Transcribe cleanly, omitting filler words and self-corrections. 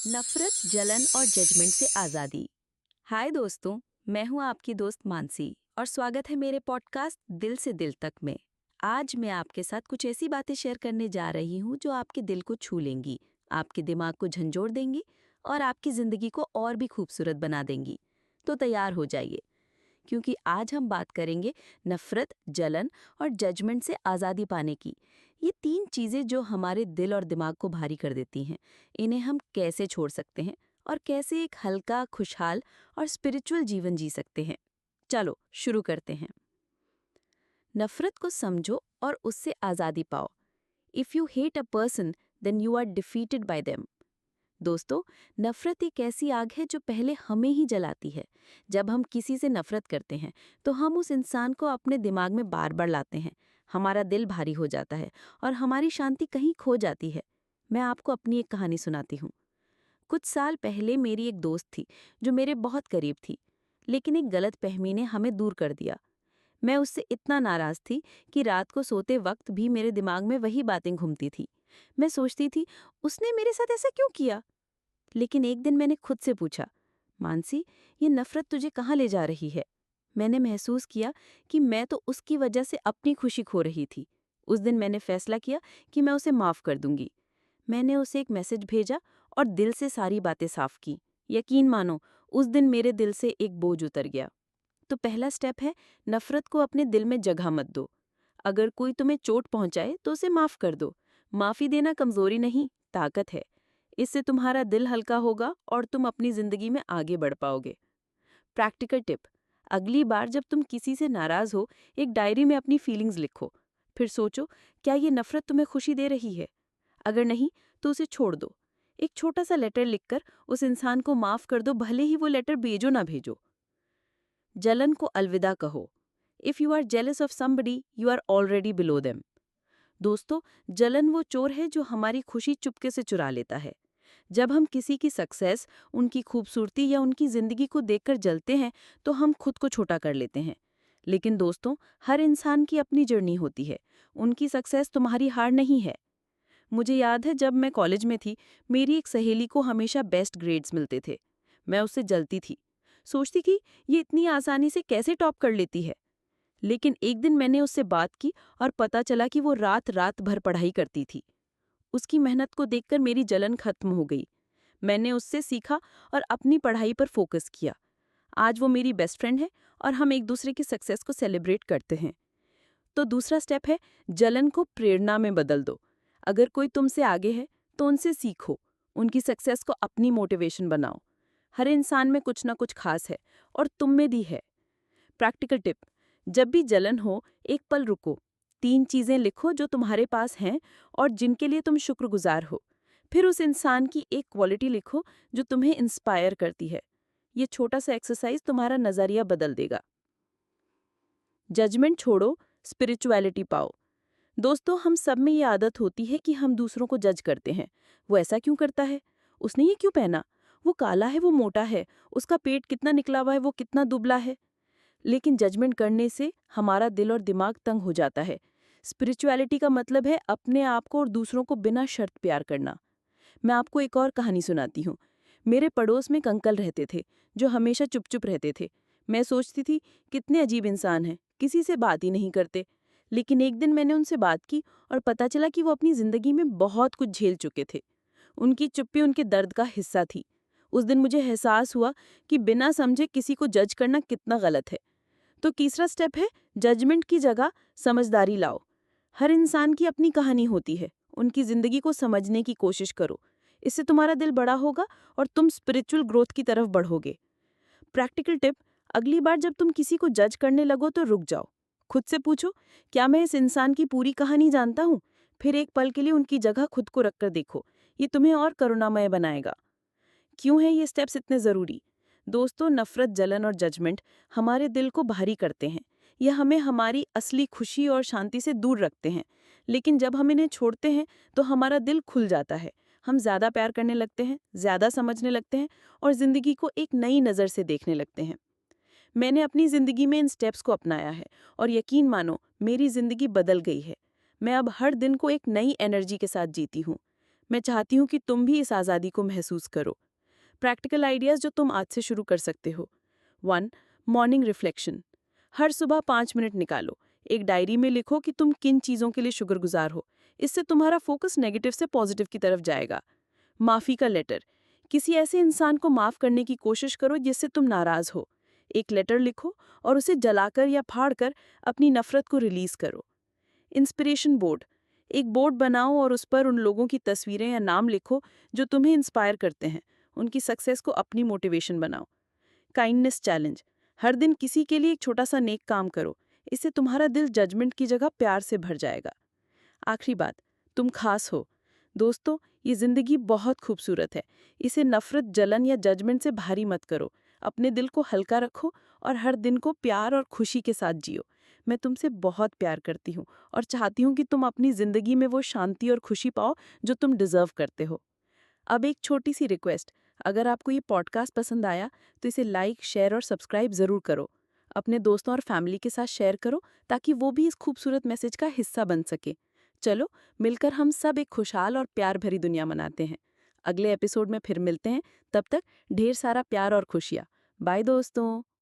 नफरत, जलन और जजमेंट से आज़ादी। हाय दोस्तों, मैं हूं आपकी दोस्त मानसी और स्वागत है मेरे पॉडकास्ट दिल से दिल तक में। आज मैं आपके साथ कुछ ऐसी बातें शेयर करने जा रही हूं जो आपके दिल को छू लेंगी, आपके दिमाग को झंझोड़ देंगी और आपकी ज़िंदगी को और भी खूबसूरत बना देंगी। तो तैयार हो जाइए, क्योंकि आज हम बात करेंगे नफरत, जलन और जजमेंट से आज़ादी पाने की। ये तीन चीज़ें जो हमारे दिल और दिमाग को भारी कर देती हैं, इन्हें हम कैसे छोड़ सकते हैं और कैसे एक हल्का, खुशहाल और स्पिरिचुअल जीवन जी सकते हैं। चलो शुरू करते हैं। नफरत को समझो और उससे आज़ादी पाओ। If you hate a person, then you are defeated by them. दोस्तों, नफरत एक ऐसी आग है जो पहले हमें ही जलाती है। जब हम किसी से नफरत करते हैं तो हम उस इंसान को अपने दिमाग में बार बार लाते हैं। हमारा दिल भारी हो जाता है और हमारी शांति कहीं खो जाती है। मैं आपको अपनी एक कहानी सुनाती हूँ। कुछ साल पहले मेरी एक दोस्त थी जो मेरे बहुत करीब थी, लेकिन एक गलत फहमी ने हमें दूर कर दिया। मैं उससे इतना नाराज थी कि रात को सोते वक्त भी मेरे दिमाग में वही बातें घूमती थी। मैं सोचती थी, उसने मेरे साथ ऐसा क्यों किया। लेकिन एक दिन मैंने खुद से पूछा, मानसी, ये नफरत तुझे कहाँ ले जा रही है? मैंने महसूस किया कि मैं तो उसकी वजह से अपनी खुशी खो रही थी। उस दिन मैंने फैसला किया कि मैं उसे माफ कर दूंगी। मैंने उसे एक मैसेज भेजा और दिल से सारी बातें साफ की। यकीन मानो, उस दिन मेरे दिल से एक बोझ उतर गया। तो पहला स्टेप है, नफरत को अपने दिल में जगह मत दो। अगर कोई तुम्हें चोट पहुंचाए तो उसे माफ कर दो। माफी देना कमजोरी नहीं, ताकत है। इससे तुम्हारा दिल हल्का होगा और तुम अपनी जिंदगी में आगे बढ़ पाओगे। प्रैक्टिकल टिप, अगली बार जब तुम किसी से नाराज हो, एक डायरी में अपनी फीलिंग्स लिखो। फिर सोचो, क्या ये नफरत तुम्हें खुशी दे रही है? अगर नहीं, तो उसे छोड़ दो। एक छोटा सा लेटर लिखकर उस इंसान को माफ कर दो, भले ही वो लेटर भेजो ना भेजो। जलन को अलविदा कहो। If you are jealous of somebody, you are already below them. दोस्तों, जलन वो चोर है जो हमारी खुशी चुपके से चुरा लेता है। जब हम किसी की सक्सेस, उनकी खूबसूरती या उनकी जिंदगी को देखकर जलते हैं, तो हम खुद को छोटा कर लेते हैं। लेकिन दोस्तों, हर इंसान की अपनी जर्नी होती है। उनकी सक्सेस तुम्हारी हार नहीं है। मुझे याद है, जब मैं कॉलेज में थी, मेरी एक सहेली को हमेशा बेस्ट ग्रेड्स मिलते थे। मैं उससे जलती थी, सोचती थी ये इतनी आसानी से कैसे टॉप कर लेती है। लेकिन एक दिन मैंने उससे बात की और पता चला कि वो रात रात भर पढ़ाई करती थी। उसकी मेहनत को देखकर मेरी जलन खत्म हो गई। मैंने उससे सीखा और अपनी पढ़ाई पर फोकस किया। आज वो मेरी बेस्ट फ्रेंड है और हम एक दूसरे की सक्सेस को सेलिब्रेट करते हैं। तो दूसरा स्टेप है, जलन को प्रेरणा में बदल दो। अगर कोई तुमसे आगे है तो उनसे सीखो, उनकी सक्सेस को अपनी मोटिवेशन बनाओ। हर इंसान में कुछ ना कुछ खास है और तुम में भी है। प्रैक्टिकल टिप, जब भी जलन हो, एक पल रुको। तीन चीजें लिखो जो तुम्हारे पास हैं और जिनके लिए तुम शुक्रगुजार हो। फिर उस इंसान की एक क्वालिटी लिखो जो तुम्हें इंस्पायर करती है। ये छोटा सा एक्सरसाइज तुम्हारा नजरिया बदल देगा। जजमेंट छोड़ो, स्पिरिचुअलिटी पाओ। दोस्तों, हम सब में ये आदत होती है कि हम दूसरों को जज करते हैं। वो ऐसा क्यों करता है? उसने ये क्यों पहना? वो काला है, वो मोटा है, उसका पेट कितना निकला हुआ है, वो कितना दुबला है। लेकिन जजमेंट करने से हमारा दिल और दिमाग तंग हो जाता है। स्पिरिचुअलिटी का मतलब है अपने आप को और दूसरों को बिना शर्त प्यार करना। मैं आपको एक और कहानी सुनाती हूँ। मेरे पड़ोस में एक अंकल रहते थे जो हमेशा चुप चुप रहते थे। मैं सोचती थी, कितने अजीब इंसान हैं, किसी से बात ही नहीं करते। लेकिन एक दिन मैंने उनसे बात की और पता चला कि वो अपनी जिंदगी में बहुत कुछ झेल चुके थे। उनकी चुप्पी उनके दर्द का हिस्सा थी। उस दिन मुझे एहसास हुआ कि बिना समझे किसी को जज करना कितना गलत है। तो तीसरा स्टेप है, जजमेंट की जगह समझदारी लाओ। हर इंसान की अपनी कहानी होती है, उनकी जिंदगी को समझने की कोशिश करो। इससे तुम्हारा दिल बड़ा होगा और तुम स्पिरिचुअल ग्रोथ की तरफ बढ़ोगे। प्रैक्टिकल टिप, अगली बार जब तुम किसी को जज करने लगो तो रुक जाओ। खुद से पूछो, क्या मैं इस इंसान की पूरी कहानी जानता हूँ? फिर एक पल के लिए उनकी जगह खुद को रखकर देखो। ये तुम्हें और करुणामय बनाएगा। क्यों है ये स्टेप्स इतने ज़रूरी? दोस्तों, नफरत, जलन और जजमेंट हमारे दिल को भारी करते हैं। यह हमें हमारी असली खुशी और शांति से दूर रखते हैं। लेकिन जब हम इन्हें छोड़ते हैं तो हमारा दिल खुल जाता है। हम ज़्यादा प्यार करने लगते हैं, ज़्यादा समझने लगते हैं और ज़िंदगी को एक नई नज़र से देखने लगते हैं। मैंने अपनी ज़िंदगी में इन स्टेप्स को अपनाया है और यकीन मानो, मेरी ज़िंदगी बदल गई है। मैं अब हर दिन को एक नई एनर्जी के साथ जीती हूँ। मैं चाहती हूँ कि तुम भी इस आज़ादी को महसूस करो। प्रैक्टिकल आइडियाज़ जो तुम आज से शुरू कर सकते हो। 1. Morning reflection. हर सुबह 5 मिनट निकालो। एक डायरी में लिखो कि तुम किन चीज़ों के लिए शुक्रगुजार हो। इससे तुम्हारा फोकस नेगेटिव से पॉजिटिव की तरफ जाएगा। माफ़ी का लेटर। किसी ऐसे इंसान को माफ़ करने की कोशिश करो जिससे तुम नाराज़ हो। एक लेटर लिखो और उसे जलाकर या फाड़कर अपनी नफ़रत को रिलीज़ करो। Inspiration board. एक बोर्ड बनाओ और उस पर उन लोगों की तस्वीरें या नाम लिखो जो तुम्हें इंस्पायर करते हैं। उनकी सक्सेस को अपनी मोटिवेशन बनाओ। Kindness challenge. हर दिन किसी के लिए एक छोटा सा नेक काम करो। इससे तुम्हारा दिल जजमेंट की जगह प्यार से भर जाएगा। आखिरी बात, तुम खास हो। दोस्तों, ये जिंदगी बहुत खूबसूरत है। इसे नफरत, जलन या जजमेंट से भारी मत करो। अपने दिल को हल्का रखो और हर दिन को प्यार और खुशी के साथ जियो। मैं तुमसे बहुत प्यार करती हूँ और चाहती हूँ कि तुम अपनी जिंदगी में वो शांति और खुशी पाओ जो तुम डिजर्व करते हो। अब एक छोटी सी रिक्वेस्ट, अगर आपको ये पॉडकास्ट पसंद आया तो इसे लाइक, शेयर और सब्सक्राइब ज़रूर करो। अपने दोस्तों और फैमिली के साथ शेयर करो ताकि वो भी इस खूबसूरत मैसेज का हिस्सा बन सके। चलो, मिलकर हम सब एक खुशहाल और प्यार भरी दुनिया मनाते हैं। अगले एपिसोड में फिर मिलते हैं। तब तक ढेर सारा प्यार और खुशियाँ। बाय दोस्तों।